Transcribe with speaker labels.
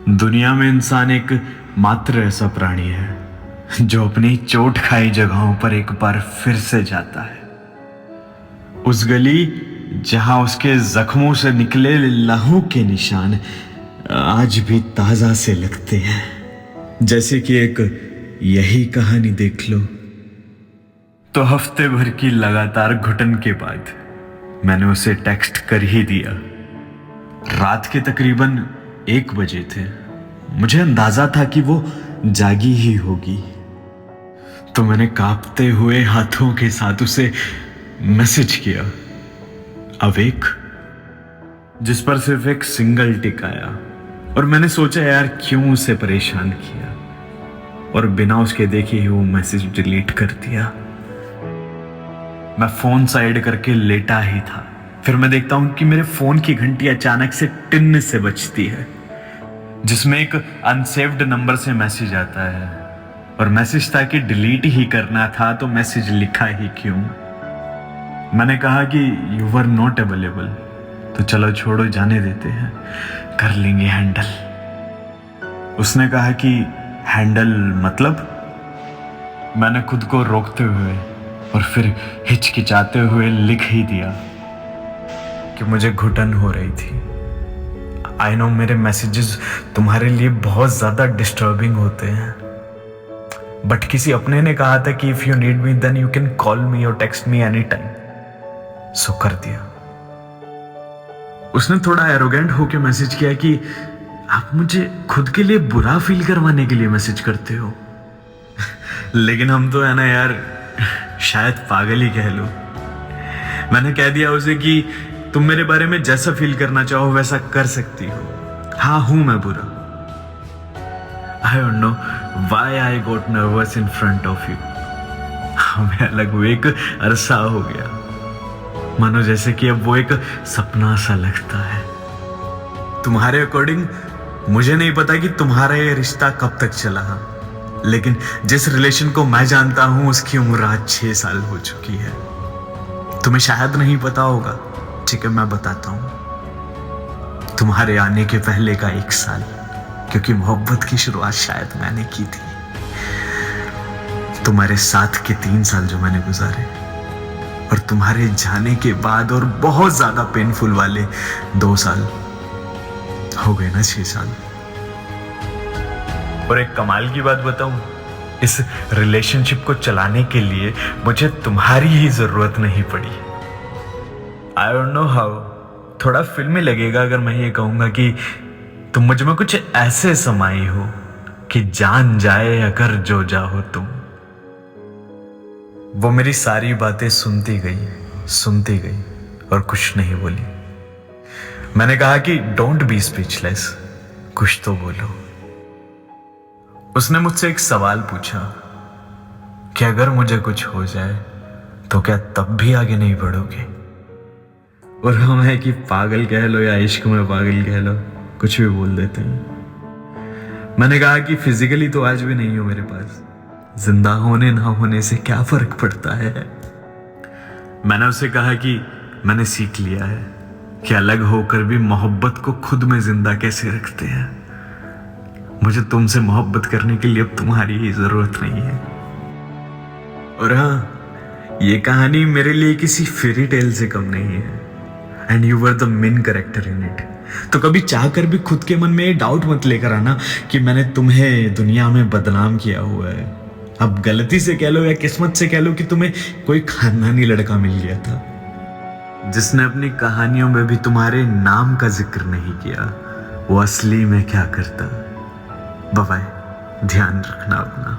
Speaker 1: दुनिया में इंसान एक मात्र ऐसा प्राणी है जो अपनी चोट खाई जगहों पर एक बार फिर से जाता है। उस गली जहां उसके जख्मों से निकले लहू के निशान आज भी ताजा से लगते हैं। जैसे कि एक यही कहानी देख लो। तो हफ्ते भर की लगातार घुटन के बाद मैंने उसे टेक्स्ट कर ही दिया। रात के तकरीबन 1 बजे थे। मुझे अंदाजा था कि वो जागी ही होगी, तो मैंने कांपते हुए हाथों के साथ उसे मैसेज किया, अवेक, जिस पर सिर्फ एक सिंगल टिक आया। और मैंने सोचा यार क्यों उसे परेशान किया, और बिना उसके देखे ही वो मैसेज डिलीट कर दिया। मैं फोन साइड करके लेटा ही था। फिर मैं देखता हूं कि मेरे फोन की घंटी अचानक से टिन से बजती है, जिसमें एक अनसेव्ड नंबर से मैसेज आता है। और मैसेज था कि डिलीट ही करना था, तो मैसेज लिखा ही क्यों। मैंने कहा कि यू वर नॉट अवेलेबल, तो चलो छोड़ो, जाने देते हैं, कर लेंगे हैंडल। उसने कहा कि हैंडल मतलब? मैंने खुद को रोकते हुए और फिर हिचकिचाते हुए लिख ही दिया कि मुझे घुटन हो रही थी। आई नो मेरे मैसेजेस तुम्हारे लिए बहुत ज्यादा डिस्टर्बिंग होते हैं, बट किसी अपने ने कहा था कि if you need me then you can call me और टेक्स्ट मी एनी टाइम, सो कर दिया। उसने थोड़ा एरोगेंट होकर मैसेज किया कि आप मुझे खुद के लिए बुरा फील करवाने के लिए मैसेज करते हो। लेकिन हम तो है ना यार, शायद पागल ही कह लो। मैंने कह दिया उसे कि तुम मेरे बारे में जैसा फील करना चाहो वैसा कर सकती हो। हाँ, हूं मैं बुरा। I don't know why I got nervous in front of you. हमें अलग हुए एक अरसा हो गया, मानो जैसे कि अब वो एक सपना सा लगता है। तुम्हारे अकॉर्डिंग मुझे नहीं पता कि तुम्हारा ये रिश्ता कब तक चला, लेकिन जिस रिलेशन को मैं जानता हूं उसकी उम्र आज 6 साल हो चुकी है। तुम्हें शायद नहीं पता होगा, ठीक है मैं बताता हूं। तुम्हारे आने के पहले का 1 साल, क्योंकि मोहब्बत की शुरुआत शायद मैंने की थी। तुम्हारे साथ के 3 साल जो मैंने गुजारे, और तुम्हारे जाने के बाद और बहुत ज्यादा पेनफुल वाले 2 साल, हो गए ना 6 साल। और एक कमाल की बात बताऊं, इस रिलेशनशिप को चलाने के लिए मुझे तुम्हारी ही जरूरत नहीं पड़ी। आई डोंट नो हाउ, थोड़ा फिल्मी लगेगा अगर मैं ये कहूंगा कि तुम मुझ में कुछ ऐसे समाई हो कि जान जाए अगर जो जाओ तुम। वो मेरी सारी बातें सुनती गई और कुछ नहीं बोली। मैंने कहा कि डोंट बी स्पीचलेस, कुछ तो बोलो। उसने मुझसे एक सवाल पूछा कि अगर मुझे कुछ हो जाए तो क्या तब भी आगे नहीं बढ़ोगे? और हम है कि पागल कह लो या इश्क में पागल कह लो, कुछ भी बोल देते हैं। मैंने कहा कि फिजिकली तो आज भी नहीं हो मेरे पास, जिंदा होने ना होने से क्या फर्क पड़ता है। मैंने उसे कहा कि मैंने सीख लिया है कि अलग होकर भी मोहब्बत को खुद में जिंदा कैसे रखते हैं। मुझे तुमसे मोहब्बत करने के लिए अब तुम्हारी ही जरूरत नहीं है। और हाँ, ये कहानी मेरे लिए किसी फेरी टेल से कम नहीं है, and you were the main character in it. तो कभी चाहकर भी खुद के मन में ये डाउट मत लेकर आना कि मैंने तुम्हें दुनिया में बदनाम किया हुआ है। अब गलती से कह लो या किस्मत से कह लो कि तुम्हें कोई खानदानी लड़का मिल गया था जिसने अपनी कहानियों में भी तुम्हारे नाम का जिक्र नहीं किया। वो असली में क्या करता। बाय बाय, ध्यान रखना अपना।